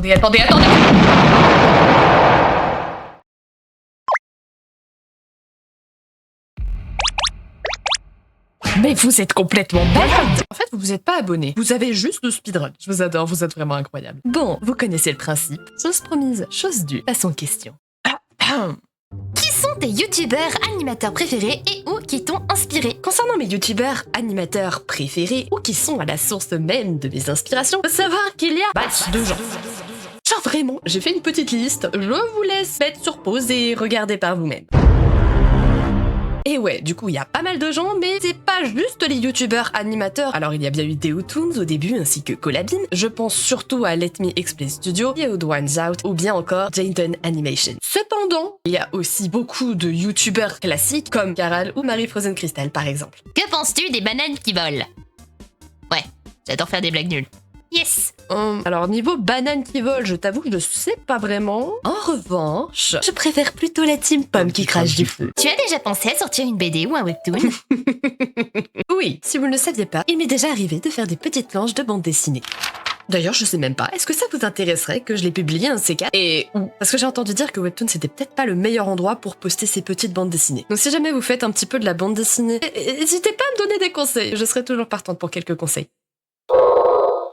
attendez. Mais vous êtes complètement malade. En fait, vous vous êtes pas abonné. Vous avez juste le speedrun. Je vous adore, vous êtes vraiment incroyable. Bon, vous connaissez le principe. Chose promise, chose due. Passons aux questions. Qui sont tes youtubeurs animateurs préférés et ou qui t'ont inspiré? Concernant mes youtubeurs animateurs préférés ou qui sont à la source même de mes inspirations, faut savoir qu'il y a masse de gens. Genre vraiment, j'ai fait une petite liste. Je vous laisse mettre sur pause et regarder par vous-même. Et ouais, du coup, il y a pas mal de gens, mais c'est pas juste les youtubeurs animateurs. Alors, il y a bien eu Deotoons au début, ainsi que Colabim. Je pense surtout à Let Me Explain Studio, Yeod One's Out, ou bien encore Jayton Animation. Cependant, il y a aussi beaucoup de youtubeurs classiques, comme Caral ou Marie Frozen Crystal, par exemple. Que penses-tu des bananes qui volent? Ouais, j'adore faire des blagues nulles. Yes. Alors, niveau banane qui vole, je t'avoue que je sais pas vraiment. En revanche, je préfère plutôt la team pomme qui crache du feu. Tu as déjà pensé à sortir une BD ou un webtoon? Oui, si vous ne le saviez pas, il m'est déjà arrivé de faire des petites planches de bande dessinée. D'ailleurs, je sais même pas, est-ce que ça vous intéresserait que je les publie un de ces quatre? Et où? Parce que j'ai entendu dire que Webtoon c'était peut-être pas le meilleur endroit pour poster ces petites bandes dessinées. Donc si jamais vous faites un petit peu de la bande dessinée, n'hésitez pas à me donner des conseils, je serai toujours partante pour quelques conseils.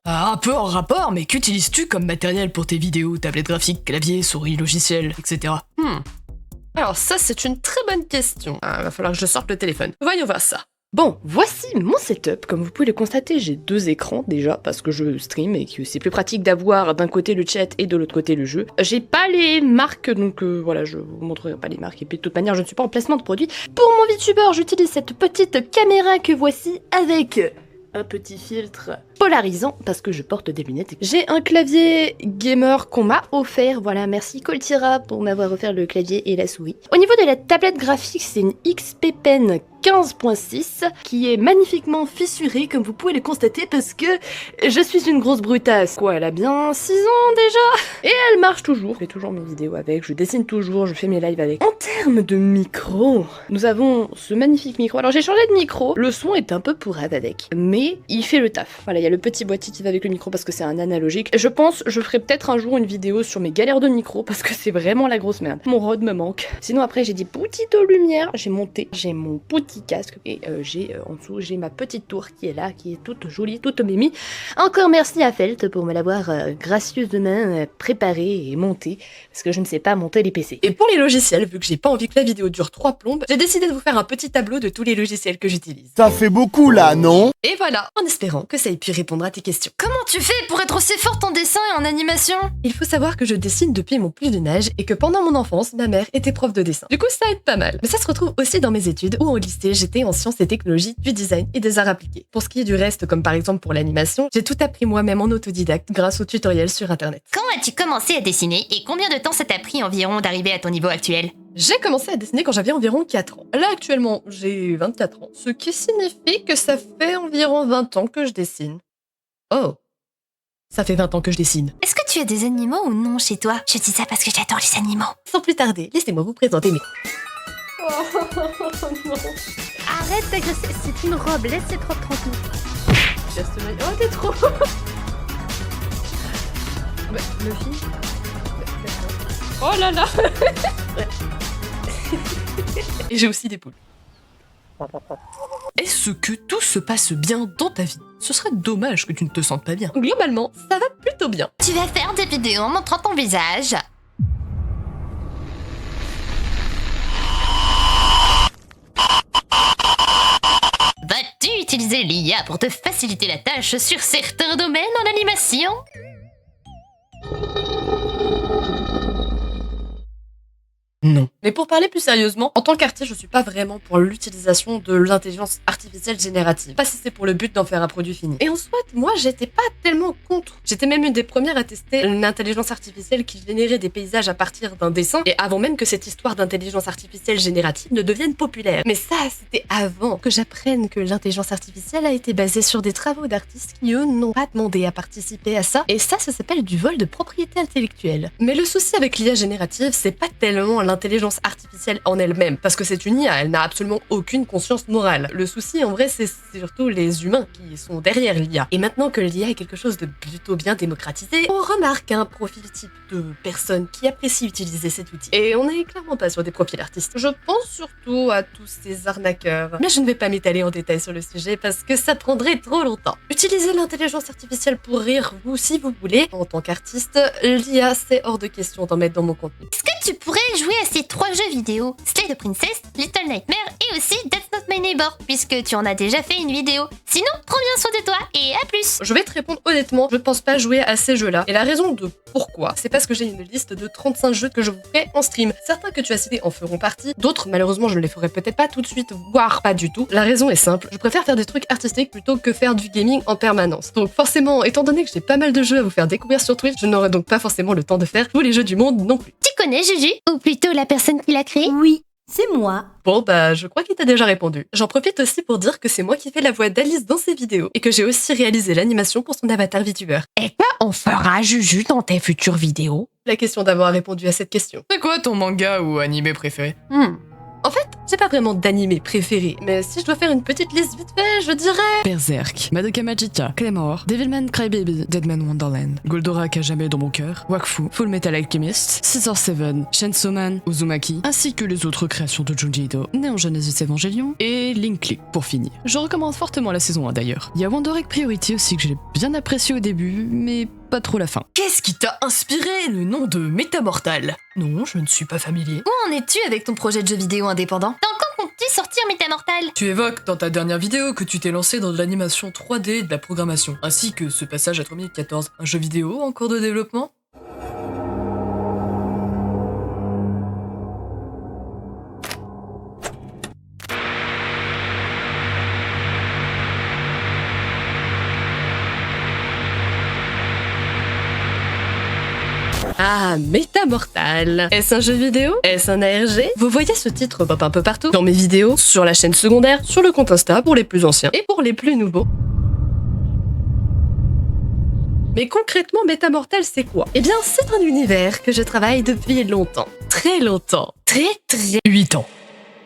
Un peu en rapport, mais qu'utilises-tu comme matériel pour tes vidéos? Tablette graphique, clavier, souris, logiciel, etc. Alors ça, c'est une très bonne question. Va falloir que je sorte le téléphone. Voyons voir ça. Bon, voici mon setup. Comme vous pouvez le constater, j'ai 2 écrans déjà parce que je stream et que c'est plus pratique d'avoir d'un côté le chat et de l'autre côté le jeu. J'ai pas les marques, donc voilà, je vous montrerai pas les marques. Et puis de toute manière, je ne suis pas en placement de produit. Pour mon VTuber, j'utilise cette petite caméra que voici avec un petit filtre polarisant parce que je porte des lunettes. J'ai un clavier gamer qu'on m'a offert, voilà, merci Coltira pour m'avoir offert le clavier et la souris. Au niveau de la tablette graphique, c'est une XP Pen 15.6 qui est magnifiquement fissurée comme vous pouvez le constater parce que je suis une grosse brutasse. Quoi, elle a bien 6 ans déjà et elle marche toujours. Je fais toujours mes vidéos avec, je dessine toujours, je fais mes lives avec. En termes de micro, nous avons ce magnifique micro. Alors j'ai changé de micro, le son est un peu pourrave avec, mais il fait le taf. Voilà, il y a le petit boîtier qui va avec le micro parce que c'est un analogique. Je pense je ferai peut-être un jour une vidéo sur mes galères de micro parce que c'est vraiment la grosse merde. Mon Rode me manque. Sinon après j'ai des petites lumières, j'ai monté, j'ai mon petit casque et j'ai en dessous j'ai ma petite tour qui est là, qui est toute jolie, toute mimi. Encore merci à Felt pour me l'avoir gracieusement préparé et monté parce que je ne sais pas monter les PC. Et pour les logiciels, vu que j'ai pas envie que la vidéo dure 3 plombes, j'ai décidé de vous faire un petit tableau de tous les logiciels que j'utilise. Ça fait beaucoup là, non? Et voilà, en espérant que ça ait pu répondre à tes questions. Comment tu fais pour être aussi forte en dessin et en animation? Il faut savoir que je dessine depuis mon plus jeune âge et que pendant mon enfance, ma mère était prof de dessin. Du coup, ça aide pas mal. Mais ça se retrouve aussi dans mes études où au lycée, j'étais en sciences et technologies, du design et des arts appliqués. Pour ce qui est du reste, comme par exemple pour l'animation, j'ai tout appris moi-même en autodidacte grâce aux tutoriels sur internet. Quand as-tu commencé à dessiner et combien de temps ça t'a pris environ d'arriver à ton niveau actuel? J'ai commencé à dessiner quand j'avais environ 4 ans. Là, actuellement, j'ai 24 ans, ce qui signifie que ça fait environ 20 ans que je dessine. Oh, ça fait 20 ans que je dessine. Est-ce que tu as des animaux ou non chez toi? Je dis ça parce que j'adore les animaux. Sans plus tarder, laissez-moi vous présenter mes... Oh non. Arrête d'agresser, c'est une robe, laisse cette robe tranquille. Oh, t'es trop... Luffy. Oh là là. Et j'ai aussi des poules. Est-ce que tout se passe bien dans ta vie? Ce serait dommage que tu ne te sentes pas bien. Globalement, ça va plutôt bien. Tu vas faire des vidéos en montrant ton visage. Vas-tu utiliser l'IA pour te faciliter la tâche sur certains domaines en animation? Non. Mais pour parler plus sérieusement, en tant qu'artiste, je suis pas vraiment pour l'utilisation de l'intelligence artificielle générative. Pas si c'est pour le but d'en faire un produit fini. Et en soit, moi, j'étais pas tellement contre. J'étais même une des premières à tester une intelligence artificielle qui générait des paysages à partir d'un dessin, et avant même que cette histoire d'intelligence artificielle générative ne devienne populaire. Mais ça, c'était avant que j'apprenne que l'intelligence artificielle a été basée sur des travaux d'artistes qui, eux, n'ont pas demandé à participer à ça. Et ça s'appelle du vol de propriété intellectuelle. Mais le souci avec l'IA générative, c'est pas tellement l'intelligence l'intelligence artificielle en elle-même, parce que c'est une IA, elle n'a absolument aucune conscience morale. Le souci, en vrai, c'est surtout les humains qui sont derrière l'IA. Et maintenant que l'IA est quelque chose de plutôt bien démocratisé, on remarque un profil type de personnes qui apprécient utiliser cet outil. Et on n'est clairement pas sur des profils artistes. Je pense surtout à tous ces arnaqueurs. Mais je ne vais pas m'étaler en détail sur le sujet parce que ça prendrait trop longtemps. Utilisez l'intelligence artificielle pour rire, vous, si vous voulez. En tant qu'artiste, l'IA, c'est hors de question d'en mettre dans mon contenu. Est-ce que tu pourrais jouer à ces 3 jeux vidéo, Slay the Princess, Little Nightmare et aussi That's Not My Neighbor, puisque tu en as déjà fait une vidéo. Sinon, prends bien soin de toi et à plus. Je vais te répondre honnêtement, je pense pas jouer à ces jeux-là. Et la raison de pourquoi, c'est parce que j'ai une liste de 35 jeux que je vous ferai en stream. Certains que tu as cités en feront partie, d'autres malheureusement je ne les ferai peut-être pas tout de suite, voire pas du tout. La raison est simple, je préfère faire des trucs artistiques plutôt que faire du gaming en permanence. Donc forcément, étant donné que j'ai pas mal de jeux à vous faire découvrir sur Twitch, je n'aurai donc pas forcément le temps de faire tous les jeux du monde non plus. Tu connais Juju, ou plutôt la personne qui l'a créé? Oui, c'est moi. Bon bah je crois qu'il t'a déjà répondu. J'en profite aussi pour dire que c'est moi qui fais la voix d'Alice dans ses vidéos et que j'ai aussi réalisé l'animation pour son avatar VTuber. Et quoi on fera Juju dans tes futures vidéos? La question d'avoir répondu à cette question. C'est quoi ton manga ou animé préféré? En fait, j'ai pas vraiment d'animé préféré, mais si je dois faire une petite liste vite fait, je dirais... Berserk, Madoka Magica, Claymore, Devilman Crybaby, Deadman Wonderland, Goldorak à jamais dans mon cœur, Wakfu, Full Metal Alchemist, Scissor Seven, Chainsaw Man, Uzumaki, ainsi que les autres créations de Junji Ito, Néon Genesis Evangelion et Link Click pour finir. Je recommande fortement la saison 1 d'ailleurs. Il y a Wonderek Priority aussi que j'ai bien apprécié au début, mais pas trop la fin. Qu'est-ce qui t'a inspiré le nom de Métamortal? Non, je ne suis pas familier. Où en es-tu avec ton projet de jeu vidéo indépendant? Dans quand comptes-tu sortir Métamortal? Tu évoques dans ta dernière vidéo que tu t'es lancé dans de l'animation 3D et de la programmation, ainsi que ce passage à 3014, un jeu vidéo en cours de développement? Ah, Métamortal. Est-ce un jeu vidéo? Est-ce un ARG? Vous voyez ce titre pop un peu partout, dans mes vidéos, sur la chaîne secondaire, sur le compte Insta pour les plus anciens et pour les plus nouveaux. Mais concrètement, Métamortal, c'est quoi? Eh bien, c'est un univers que je travaille depuis longtemps. Très longtemps. Très 8 ans.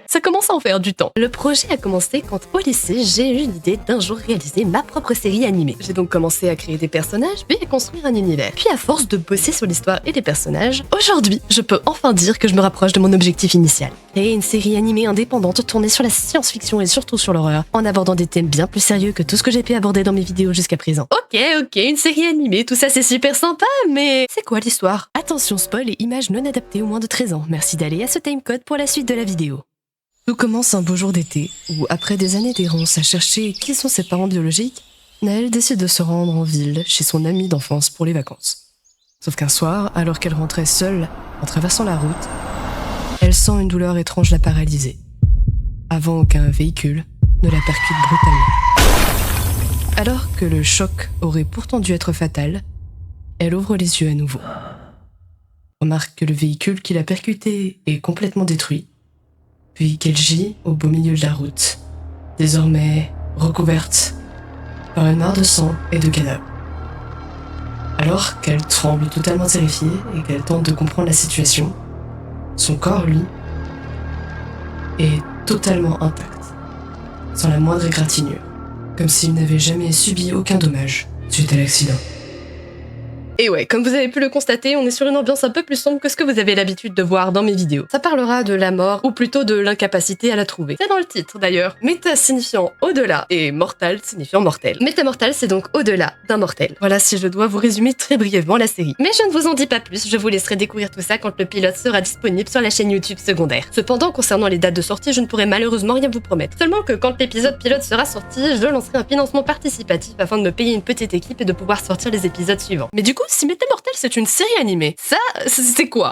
Ça commence à en faire du temps. Le projet a commencé quand au lycée, j'ai eu l'idée d'un jour réaliser ma propre série animée. J'ai donc commencé à créer des personnages, puis à construire un univers. Puis à force de bosser sur l'histoire et les personnages, aujourd'hui, je peux enfin dire que je me rapproche de mon objectif initial. Créer une série animée indépendante tournée sur la science-fiction et surtout sur l'horreur, en abordant des thèmes bien plus sérieux que tout ce que j'ai pu aborder dans mes vidéos jusqu'à présent. Ok, une série animée, tout ça c'est super sympa, mais c'est quoi l'histoire? Attention spoil et images non adaptées aux moins de 13 ans. Merci d'aller à ce timecode pour la suite de la vidéo. Tout commence un beau jour d'été, où après des années d'errance à chercher qui sont ses parents biologiques, Naël décide de se rendre en ville chez son amie d'enfance pour les vacances. Sauf qu'un soir, alors qu'elle rentrait seule, en traversant la route, elle sent une douleur étrange la paralyser, avant qu'un véhicule ne la percute brutalement. Alors que le choc aurait pourtant dû être fatal, elle ouvre les yeux à nouveau. Remarque que le véhicule qui l'a percuté est complètement détruit, puis qu'elle gît au beau milieu de la route, désormais recouverte par une mare de sang et de cadavres. Alors qu'elle tremble totalement terrifiée et qu'elle tente de comprendre la situation, son corps, lui, est totalement intact, sans la moindre égratignure, comme s'il n'avait jamais subi aucun dommage suite à l'accident. Et ouais, comme vous avez pu le constater, on est sur une ambiance un peu plus sombre que ce que vous avez l'habitude de voir dans mes vidéos. Ça parlera de la mort, ou plutôt de l'incapacité à la trouver. C'est dans le titre d'ailleurs. Méta signifiant au-delà, et mortal signifiant mortel. Métamortal, c'est donc au-delà d'un mortel. Voilà si je dois vous résumer très brièvement la série. Mais je ne vous en dis pas plus, je vous laisserai découvrir tout ça quand le pilote sera disponible sur la chaîne YouTube secondaire. Cependant, concernant les dates de sortie, je ne pourrai malheureusement rien vous promettre. Seulement que quand l'épisode pilote sera sorti, je lancerai un financement participatif afin de me payer une petite équipe et de pouvoir sortir les épisodes suivants. Mais du coup, si Métamortal c'est une série animée, ça, c'est quoi?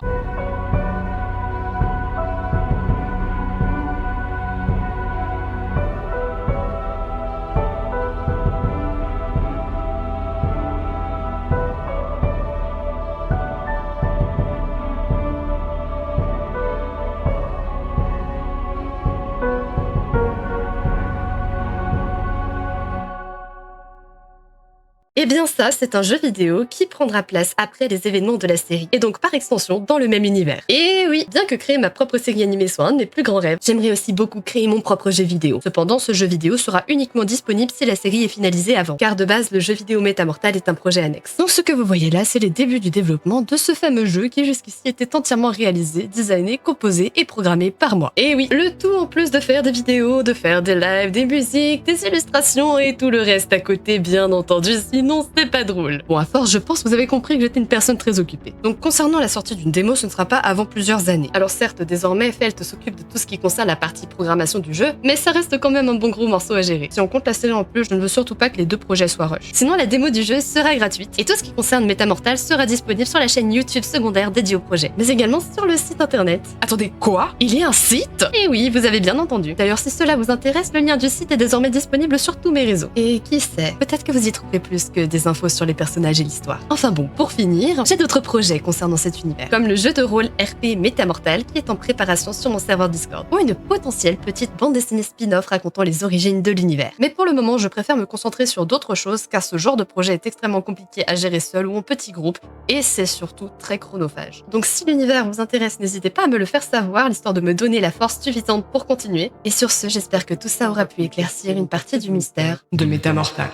Eh bien ça, c'est un jeu vidéo qui prendra place après les événements de la série, et donc par extension dans le même univers. Et oui, bien que créer ma propre série animée soit un de mes plus grands rêves, j'aimerais aussi beaucoup créer mon propre jeu vidéo. Cependant, ce jeu vidéo sera uniquement disponible si la série est finalisée avant, car de base, le jeu vidéo Métamortal est un projet annexe. Donc ce que vous voyez là, c'est les débuts du développement de ce fameux jeu qui jusqu'ici était entièrement réalisé, designé, composé et programmé par moi. Et oui, le tout en plus de faire des vidéos, de faire des lives, des musiques, des illustrations et tout le reste à côté, bien entendu, sinon c'est pas drôle. Bon, à force, je pense que vous avez compris que j'étais une personne très occupée. Donc concernant la sortie d'une démo, ce ne sera pas avant plusieurs années. Alors certes, désormais, Felt s'occupe de tout ce qui concerne la partie programmation du jeu, mais ça reste quand même un bon gros morceau à gérer. Si on compte la série en plus, je ne veux surtout pas que les deux projets soient rush. Sinon, la démo du jeu sera gratuite, et tout ce qui concerne Métamortal sera disponible sur la chaîne YouTube secondaire dédiée au projet, mais également sur le site internet. Attendez, quoi? Il y a un site? Et oui, vous avez bien entendu. D'ailleurs, si cela vous intéresse, le lien du site est désormais disponible sur tous mes réseaux. Et qui sait, peut-être que vous y trouverez plus que des infos sur les personnages et l'histoire. Enfin bon, pour finir, j'ai d'autres projets concernant cet univers, comme le jeu de rôle RP Métamortal qui est en préparation sur mon serveur Discord, ou une potentielle petite bande dessinée spin-off racontant les origines de l'univers. Mais pour le moment, je préfère me concentrer sur d'autres choses car ce genre de projet est extrêmement compliqué à gérer seul ou en petit groupe, et c'est surtout très chronophage. Donc si l'univers vous intéresse, n'hésitez pas à me le faire savoir, l'histoire de me donner la force suffisante pour continuer. Et sur ce, j'espère que tout ça aura pu éclaircir une partie du mystère De Métamortal.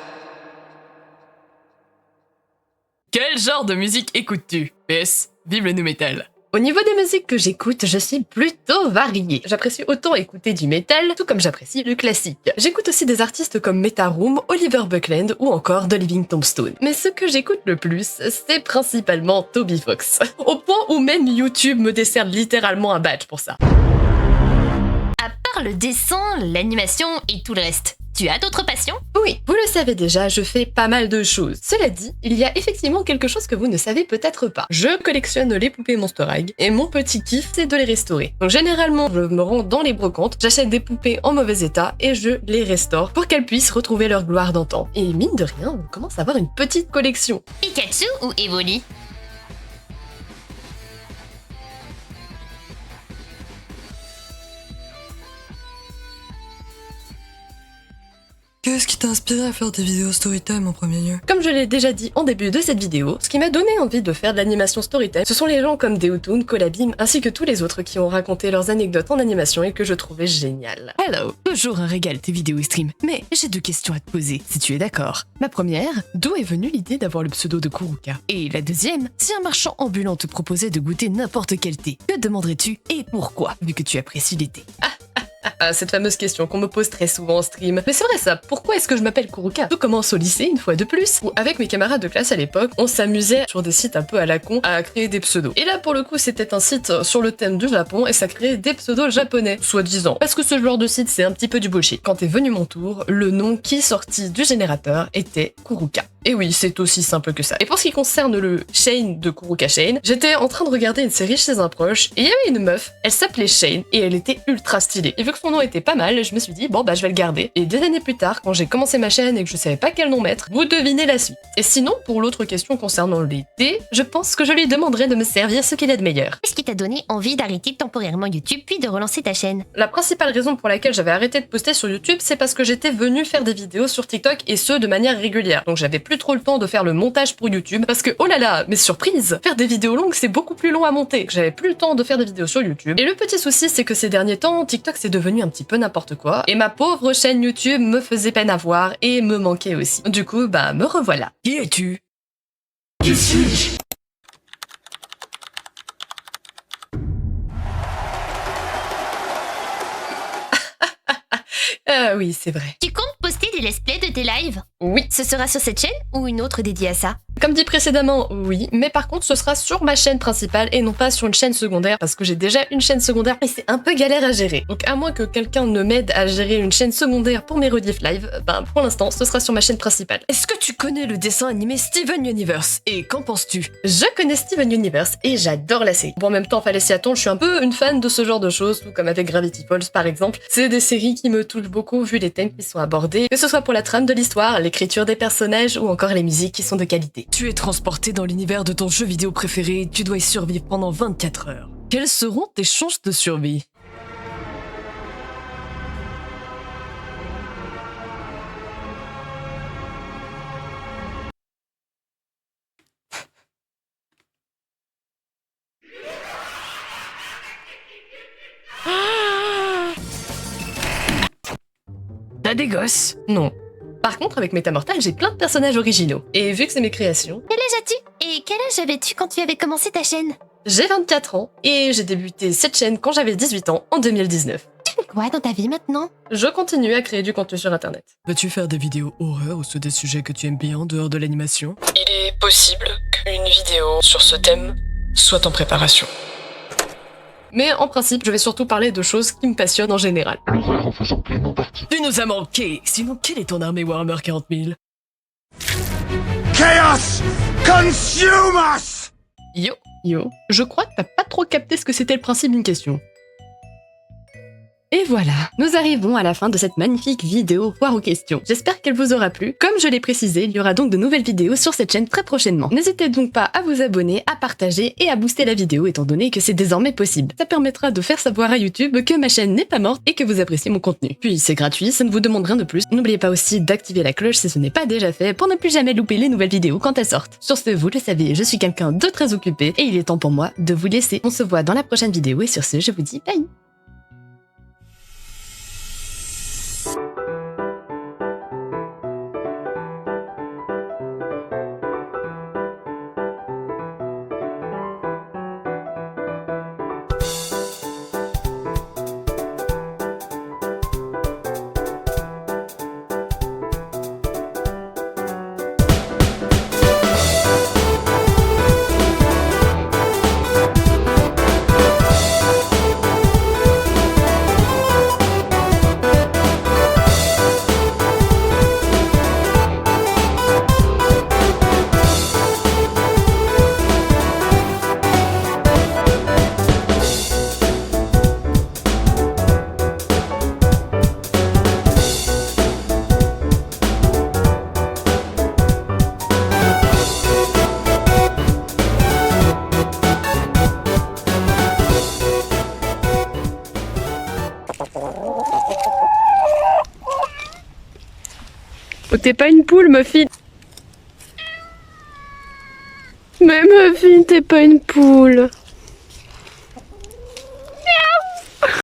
Quel genre de musique écoutes-tu? PS, vive le nu metal. Au niveau des musiques que j'écoute, je suis plutôt variée. J'apprécie autant écouter du métal, tout comme j'apprécie le classique. J'écoute aussi des artistes comme Metaroom, Oliver Buckland ou encore The Living Tombstone. Mais ce que j'écoute le plus, c'est principalement Toby Fox. Au point où même YouTube me dessert littéralement un badge pour ça. À part le dessin, l'animation et tout le reste, tu as d'autres passions? Oui, vous le savez déjà, je fais pas mal de choses. Cela dit, il y a effectivement quelque chose que vous ne savez peut-être pas. Je collectionne les poupées Monster High et mon petit kiff, c'est de les restaurer. Donc généralement, je me rends dans les brocantes, j'achète des poupées en mauvais état et je les restaure pour qu'elles puissent retrouver leur gloire d'antan. Et mine de rien, on commence à avoir une petite collection. Pikachu ou Evoli? Qu'est-ce qui t'a inspiré à faire des vidéos Storytime en premier lieu? Comme je l'ai déjà dit en début de cette vidéo, ce qui m'a donné envie de faire de l'animation Storytime, ce sont les gens comme Deotoon, Colabim, ainsi que tous les autres qui ont raconté leurs anecdotes en animation et que je trouvais géniales. Hello, toujours un régal tes vidéos et streams, mais j'ai deux questions à te poser, si tu es d'accord. Ma première, d'où est venue l'idée d'avoir le pseudo de Kuruka? Et la deuxième, si un marchand ambulant te proposait de goûter n'importe quel thé, que demanderais-tu et pourquoi, vu que tu apprécies les thés? Cette fameuse question qu'on me pose très souvent en stream. Mais c'est vrai ça, pourquoi est-ce que je m'appelle Kuruka? Tout commence au lycée, une fois de plus, où avec mes camarades de classe à l'époque, on s'amusait sur des sites un peu à la con à créer des pseudos. Et là pour le coup c'était un site sur le thème du Japon et ça créait des pseudos japonais, soi-disant. Parce que ce genre de site c'est un petit peu du bullshit. Quand est venu mon tour, le nom qui sortit du générateur était Kuruka. Et oui, c'est aussi simple que ça. Et pour ce qui concerne le Shane de Kuruka Shane, j'étais en train de regarder une série chez un proche et il y avait une meuf, elle s'appelait Shane et elle était ultra stylée. Et vu que son nom était pas mal, je me suis dit bon bah je vais le garder. Et des années plus tard, quand j'ai commencé ma chaîne et que je savais pas quel nom mettre, vous devinez la suite. Et sinon, pour l'autre question concernant les thés, je pense que je lui demanderai de me servir ce qu'il a de meilleur. Qu'est-ce qui t'a donné envie d'arrêter temporairement YouTube puis de relancer ta chaîne? La principale raison pour laquelle j'avais arrêté de poster sur YouTube, c'est parce que j'étais venue faire des vidéos sur TikTok et ce de manière régulière. Donc j'avais plus trop le temps de faire le montage pour YouTube parce que oh là là, mais surprise, faire des vidéos longues c'est beaucoup plus long à monter. J'avais plus le temps de faire des vidéos sur YouTube. Et le petit souci c'est que ces derniers temps, TikTok c'est devenu un petit peu n'importe quoi et ma pauvre chaîne YouTube me faisait peine à voir et me manquait aussi. Du coup, bah me revoilà. Qui es-tu? Qui suis-je? Oui, c'est vrai. Tu comptes poster des let's play de tes lives? Oui. Ce sera sur cette chaîne ou une autre dédiée à ça? Comme dit précédemment, oui, mais par contre ce sera sur ma chaîne principale et non pas sur une chaîne secondaire parce que j'ai déjà une chaîne secondaire et c'est un peu galère à gérer. Donc à moins que quelqu'un ne m'aide à gérer une chaîne secondaire pour mes rediff live, ben pour l'instant ce sera sur ma chaîne principale. Est-ce que tu connais le dessin animé Steven Universe? Et qu'en penses-tu? Je connais Steven Universe et j'adore la série. Bon en même temps fallait s'y attendre, je suis un peu une fan de ce genre de choses, tout comme avec Gravity Falls par exemple. C'est des séries qui me touchent beaucoup vu les thèmes qui sont abordés, que ce soit pour la trame de l'histoire, l'écriture des personnages ou encore les musiques qui sont de qualité. Tu es transporté dans l'univers de ton jeu vidéo préféré, tu dois y survivre pendant 24 heures. Quelles seront tes chances de survie? T'as des gosses? Non. Par contre, avec Métamortal, j'ai plein de personnages originaux. Et vu que c'est mes créations, Quel âge as-tu? Et quel âge avais-tu quand tu avais commencé ta chaîne? j'ai 24 ans et j'ai débuté cette chaîne quand j'avais 18 ans en 2019. Tu fais quoi dans ta vie maintenant? Je continue à créer du contenu sur internet. Veux-tu faire des vidéos horreur ou sur des sujets que tu aimes bien en dehors de l'animation? Il est possible qu'une vidéo sur ce thème soit en préparation. Mais en principe, je vais surtout parler de choses qui me passionnent en général. L'horreur en faisant pleinement partie. Tu nous as manqué. Sinon, quelle est ton armée Warhammer 40 000? Chaos consume us! Yo, je crois que t'as pas trop capté ce que c'était le principe d'une question. Et voilà, nous arrivons à la fin de cette magnifique vidéo foire aux questions. J'espère qu'elle vous aura plu. Comme je l'ai précisé, il y aura donc de nouvelles vidéos sur cette chaîne très prochainement. N'hésitez donc pas à vous abonner, à partager et à booster la vidéo étant donné que c'est désormais possible. Ça permettra de faire savoir à YouTube que ma chaîne n'est pas morte et que vous appréciez mon contenu. Puis c'est gratuit, ça ne vous demande rien de plus. N'oubliez pas aussi d'activer la cloche si ce n'est pas déjà fait pour ne plus jamais louper les nouvelles vidéos quand elles sortent. Sur ce, vous le savez, je suis quelqu'un de très occupé et il est temps pour moi de vous laisser. On se voit dans la prochaine vidéo et sur ce, je vous dis bye. Oh, t'es pas une poule, Muffin. Mais Muffin, t'es pas une poule.